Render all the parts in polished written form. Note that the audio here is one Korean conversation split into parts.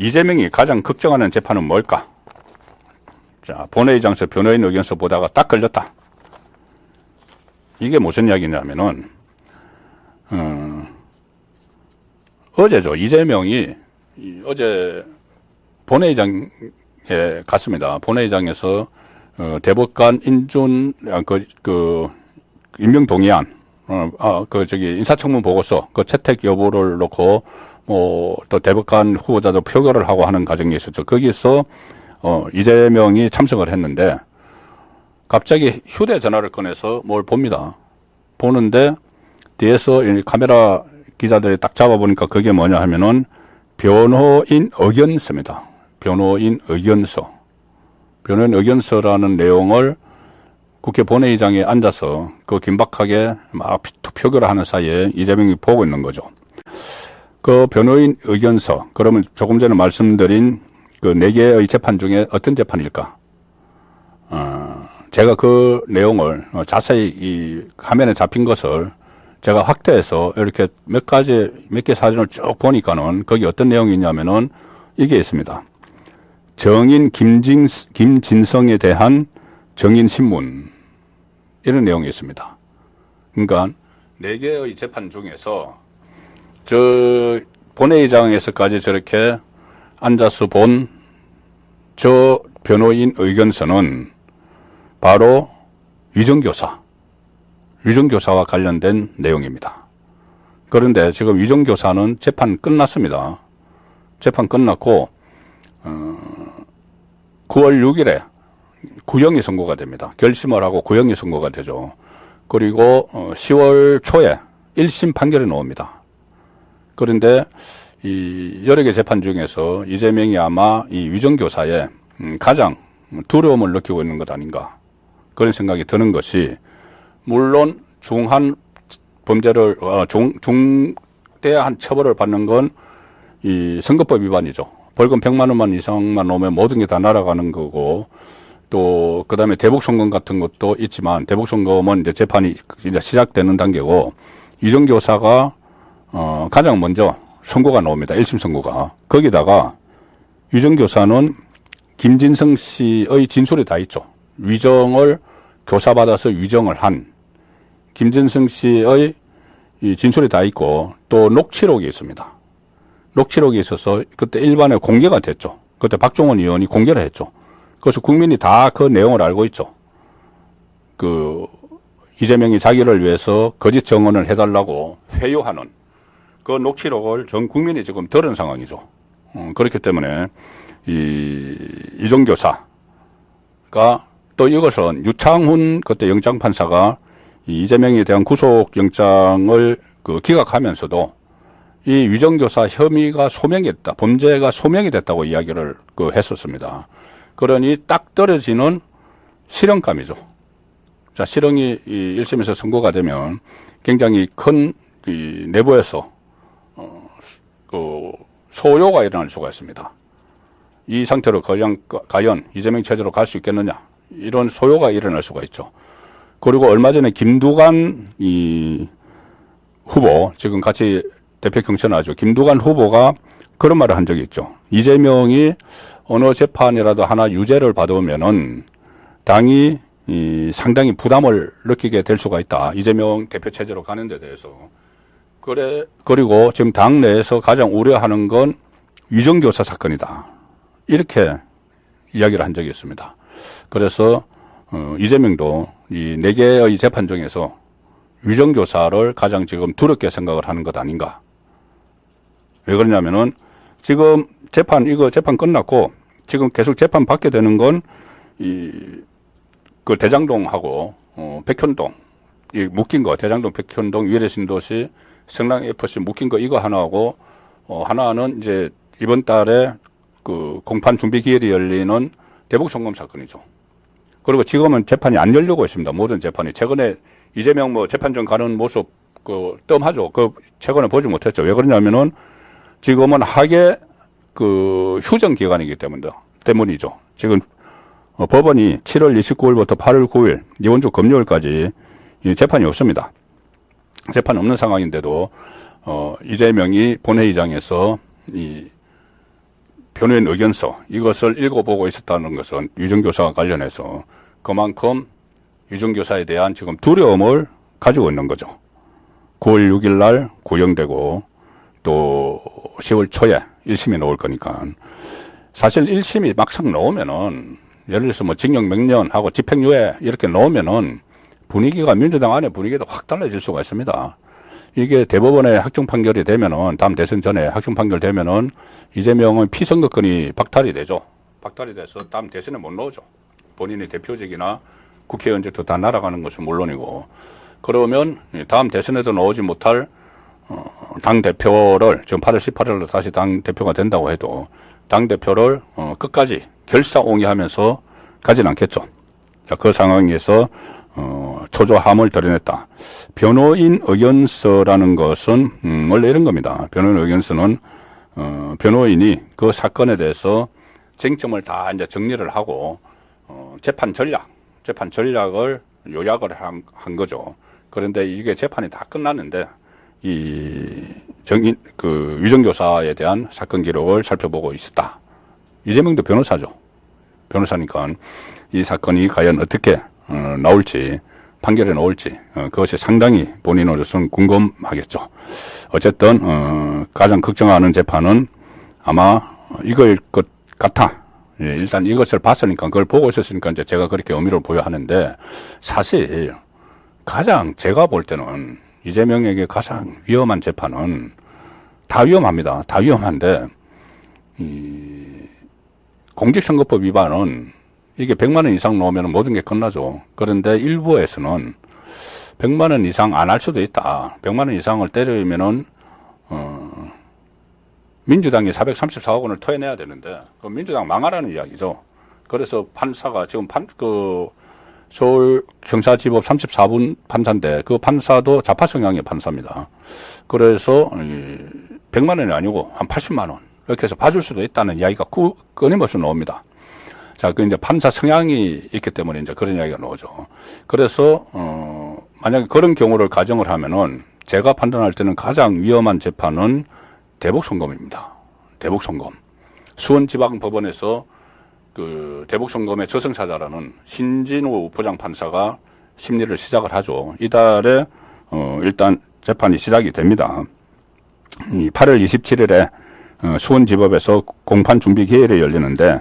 이재명이 가장 걱정하는 재판은 뭘까? 자, 본회의장에서 변호인 의견서 보다가 딱 걸렸다. 이게 무슨 이야기냐면은, 어제죠. 이재명이 어제 본회의장에 갔습니다. 본회의장에서 대법관 인준 임명 동의안, 인사청문 보고서 그 채택 여부를 놓고 또 대법관 후보자도 표결을 하고 하는 과정이 있었죠. 거기서 이재명이 참석을 했는데 갑자기 휴대전화를 꺼내서 뭘 봅니다. 보는데 뒤에서 카메라 기자들이 딱 잡아보니까 그게 뭐냐 하면은 변호인 의견서입니다. 변호인 의견서. 변호인 의견서라는 내용을 국회 본회의장에 앉아서 그 긴박하게 막 표결을 하는 사이에 이재명이 보고 있는 거죠. 그 변호인 의견서, 그러면 조금 전에 말씀드린 그 4개의 재판 중에 어떤 재판일까? 제가 그 내용을 자세히 이 화면에 잡힌 것을 제가 확대해서 이렇게 몇 개 사진을 쭉 보니까는 거기 어떤 내용이 있냐면은 이게 있습니다. 정인 김진성에 대한 정인신문. 이런 내용이 있습니다. 그러니까 4개의 재판 중에서 본회의장에서까지 저렇게 앉아서 본 저 변호인 의견서는 바로 위정교사와 관련된 내용입니다. 그런데 지금 위정교사는 재판 끝났습니다. 재판 끝났고 9월 6일에 구형이 선고가 됩니다. 결심을 하고 구형이 선고가 되죠. 그리고 10월 초에 1심 판결이 나옵니다. 그런데 이 여러 개 재판 중에서 이재명이 아마 이 위정교사에 가장 두려움을 느끼고 있는 것 아닌가, 그런 생각이 드는 것이, 물론 중한 범죄를 중대한 처벌을 받는 건 이 선거법 위반이죠. 벌금 100만 원만 이상만 오면 모든 게 다 날아가는 거고, 또 그다음에 대북송금 같은 것도 있지만 대북송금은 이제 재판이 이제 시작되는 단계고, 위정교사가 가장 먼저 선고가 나옵니다. 1심 선고가. 거기다가 위정교사는 김진성 씨의 진술이 다 있죠. 위정을 교사받아서 위정을 한 김진성 씨의 이 진술이 다 있고, 또 녹취록이 있습니다. 녹취록이 있어서 그때 일반에 공개가 됐죠. 그때 박종원 의원이 공개를 했죠. 그래서 국민이 다 그 내용을 알고 있죠. 이재명이 자기를 위해서 거짓 증언을 해달라고 회유하는 그 녹취록을 전 국민이 지금 들은 상황이죠. 그렇기 때문에 이정교사가 또 이것은 유창훈 그때 영장판사가 이재명에 대한 구속영장을 기각하면서도 이 위정교사 혐의가 소명이 됐다, 범죄가 소명이 됐다고 이야기를 했었습니다. 그러니 딱 떨어지는 실형감이죠. 자, 실형이 1심에서 선고가 되면 굉장히 큰 내부에서 소요가 일어날 수가 있습니다. 이 상태로 과연 이재명 체제로 갈 수 있겠느냐, 이런 소요가 일어날 수가 있죠. 그리고 얼마 전에 김두관 후보, 지금 같이 대표 경선하죠. 김두관 후보가 그런 말을 한 적이 있죠. 이재명이 어느 재판이라도 하나 유죄를 받으면은 당이 상당히 부담을 느끼게 될 수가 있다. 이재명 대표 체제로 가는 데 대해서. 그리고 지금 당 내에서 가장 우려하는 건 위정교사 사건이다. 이렇게 이야기를 한 적이 있습니다. 그래서 이재명도 이 4개의 재판 중에서 위정교사를 가장 지금 두렵게 생각을 하는 것 아닌가. 왜 그러냐면은 지금 재판 끝났고 지금 계속 재판 받게 되는 건 그 대장동하고 백현동 묶인 거, 대장동 백현동 위례신도시 성남 FC 묶인 거 이거 하나하고 하나는 이제 이번 달에 공판 준비 기일이 열리는 대북송금 사건이죠. 그리고 지금은 재판이 안 열리고 있습니다. 모든 재판이. 최근에 이재명 재판정 가는 모습 뜸하죠. 최근에 보지 못했죠. 왜 그러냐면은 지금은 하계 휴정 기간이기 때문이죠. 지금 법원이 7월 29일부터 8월 9일 이번 주 금요일까지 재판이 없습니다. 재판 없는 상황인데도 이재명이 본회의장에서 변호인 의견서 이것을 읽어보고 있었다는 것은 유정교사와 관련해서 그만큼 유정교사에 대한 지금 두려움을 가지고 있는 거죠. 9월 6일 날 구형되고 또 10월 초에 1심이 나올 거니까 사실 1심이 막상 나오면은 예를 들어서 뭐 징역 몇 년 하고 집행유예 이렇게 나오면은 분위기가 민주당 안에 분위기도 확 달라질 수가 있습니다. 이게 대법원의 확정 판결이 되면은 다음 대선 전에 확정 판결 되면은 이재명은 피선거권이 박탈이 되죠. 박탈이 돼서 다음 대선에 못 나오죠. 본인의 대표직이나 국회의원직도 다 날아가는 것은 물론이고 그러면 다음 대선에도 나오지 못할 당대표를 지금 8월 18일로 다시 당대표가 된다고 해도 당대표를 끝까지 결사옹위하면서 가진 않겠죠. 자, 그 상황에서 초조함을 드러냈다. 변호인 의견서라는 것은 원래 이런 겁니다. 변호인 의견서는 변호인이 그 사건에 대해서 쟁점을 다 이제 정리를 하고 재판 전략을 요약을 한 거죠. 그런데 이게 재판이 다 끝났는데 유정교사에 대한 사건 기록을 살펴보고 있었다. 이재명도 변호사죠. 변호사니까 이 사건이 과연 어떻게 나올지 판결에 나올지 그것이 상당히 본인으로서는 궁금하겠죠. 어쨌든 가장 걱정하는 재판은 아마 이거일 것 같아. 예, 일단 이것을 봤으니까 그걸 보고 있었으니까 이제 제가 그렇게 의미를 부여하는데 사실 가장 제가 볼 때는 이재명에게 가장 위험한 재판은 다 위험합니다. 다 위험한데 공직선거법 위반은 이게 100만 원 이상 나오면 모든 게 끝나죠. 그런데 일부에서는 100만 원 이상 안 할 수도 있다. 100만 원 이상을 때리면은 민주당이 434억 원을 토해내야 되는데 그럼 민주당 망하라는 이야기죠. 그래서 판사가 지금 서울 형사지법 34분 판사인데 그 판사도 좌파 성향의 판사입니다. 그래서 100만 원이 아니고 한 80만 원 이렇게 해서 봐줄 수도 있다는 이야기가 끊임없이 나옵니다. 자, 그 이제 판사 성향이 있기 때문에 이제 그런 이야기가 나오죠. 그래서 만약에 그런 경우를 가정을 하면은 제가 판단할 때는 가장 위험한 재판은 대북송검입니다. 대북송검. 수원지방법원에서 그 대북송검의 저승사자라는 신진우 부장판사가 심리를 시작을 하죠. 이달에 일단 재판이 시작이 됩니다. 8월 27일에 수원지법에서 공판 준비 기일이 열리는데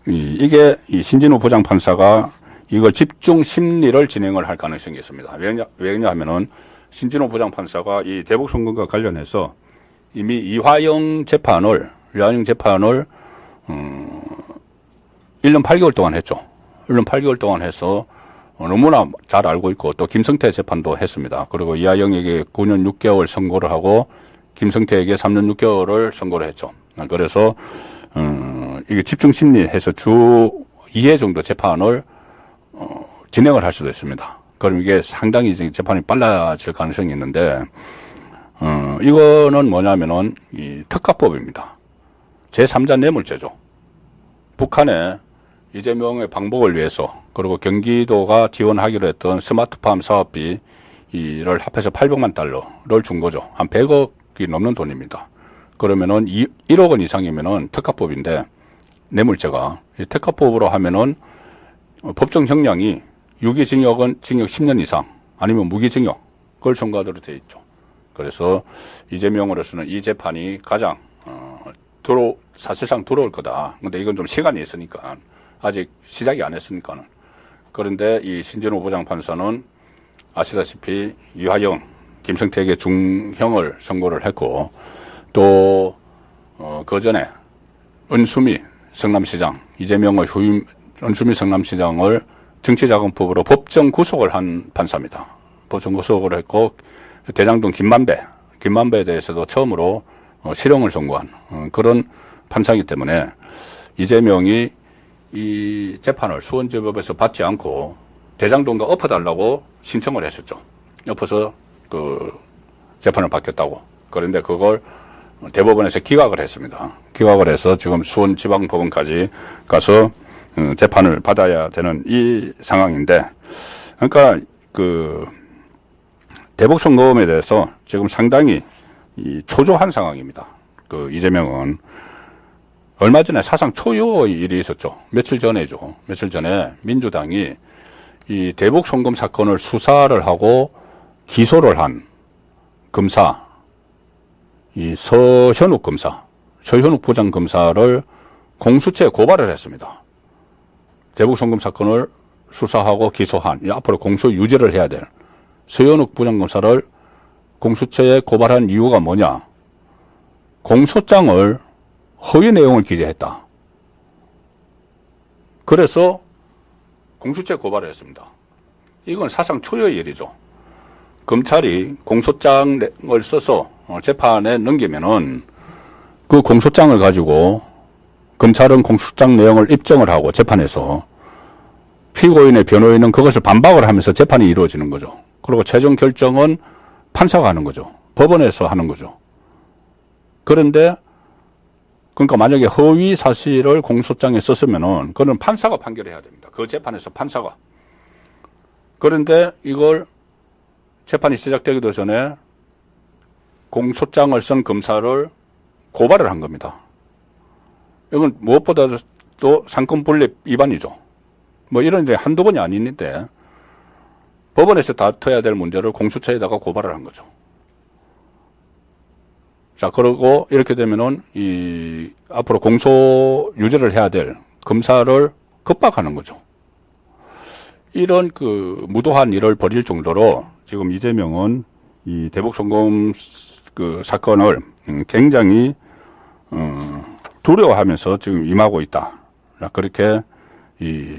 이게 이 신진우 부장판사가 이걸 집중 심리를 진행을 할 가능성이 있습니다. 왜냐하면은 신진우 부장판사가 이 대북송검과 관련해서 이미 이화영 재판을 1년 8개월 동안 했죠. 1년 8개월 동안 해서 너무나 잘 알고 있고 또 김성태 재판도 했습니다. 그리고 이화영에게 9년 6개월 선고를 하고 김성태에게 3년 6개월을 선고를 했죠. 그래서 이게 집중 심리해서 주 2회 정도 재판을 진행을 할 수도 있습니다. 그럼 이게 상당히 재판이 빨라질 가능성이 있는데 이거는 뭐냐면은 이 특가법입니다. 제3자 뇌물죄죠. 북한에 이재명의 방북을 위해서 그리고 경기도가 지원하기로 했던 스마트팜 사업비를 합해서 800만 달러를 준 거죠. 한 100억이 넘는 돈입니다. 그러면은 1억 원 이상이면은 특가법인데 뇌물죄가 이 특가법으로 하면은 법정 형량이 유기징역은 징역 10년 이상 아니면 무기징역을 선고하도록 되어 있죠. 그래서 이재명으로서는 이 재판이 가장 사실상 들어올 거다. 근데 이건 좀 시간이 있으니까 아직 시작이 안 했으니까는. 그런데 이 신진호 부장판사는 아시다시피 이화영, 김성태에게 중형을 선고를 했고 또 그 전에 은수미 성남시장, 이재명의 후임 은수미 성남시장을 정치자금법으로 법정 구속을 한 판사입니다. 법정 구속을 했고 대장동 김만배에 대해서도 처음으로 실형을 선고한 그런 판사이기 때문에 이재명이 이 재판을 수원지법에서 받지 않고 대장동과 엎어달라고 신청을 했었죠. 엎어서 그 재판을 받겠다고. 그런데 그걸 대법원에서 기각을 했습니다. 기각을 해서 지금 수원지방법원까지 가서 재판을 받아야 되는 이 상황인데, 그러니까 그 대북송검에 대해서 지금 상당히 초조한 상황입니다. 그 이재명은 얼마 전에 사상 초유의 일이 있었죠. 며칠 전에 민주당이 이 대북 송금 사건을 수사를 하고 기소를 한 검사, 이 서현욱 부장검사를 공수처에 고발을 했습니다. 대북 송금 사건을 수사하고 기소한, 앞으로 공소 유지를 해야 될 서현욱 부장검사를 공수처에 고발한 이유가 뭐냐? 공소장을 허위 내용을 기재했다. 그래서 공수처에 고발을 했습니다. 이건 사상 초유의 일이죠. 검찰이 공소장을 써서 재판에 넘기면은 그 공소장을 가지고 검찰은 공소장 내용을 입증을 하고 재판에서 피고인의 변호인은 그것을 반박을 하면서 재판이 이루어지는 거죠. 그리고 최종 결정은 판사가 하는 거죠. 법원에서 하는 거죠. 그런데 그러니까 만약에 허위 사실을 공소장에 썼으면은 그건 판사가 판결해야 됩니다. 그 재판에서 판사가. 그런데 이걸 재판이 시작되기도 전에 공소장을 쓴 검사를 고발을 한 겁니다. 이건 무엇보다도 상권 분립 위반이죠. 뭐 이런 일이 한두 번이 아닌데 법원에서 다퉈야 될 문제를 공수처에다가 고발을 한 거죠. 자, 그러고 이렇게 되면은 앞으로 공소 유지를 해야 될 검사를 급박하는 거죠. 이런 무도한 일을 벌일 정도로 지금 이재명은 이 대북 송금 사건을 굉장히 두려워하면서 지금 임하고 있다. 그렇게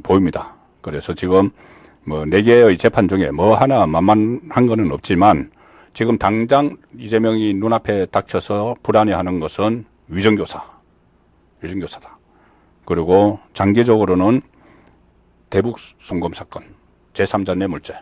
보입니다. 그래서 지금 뭐 4개의 재판 중에 뭐 하나 만만한 거는 없지만 지금 당장 이재명이 눈앞에 닥쳐서 불안해하는 것은 위정교사다. 그리고 장기적으로는 대북 송금 사건, 제3자 뇌물죄.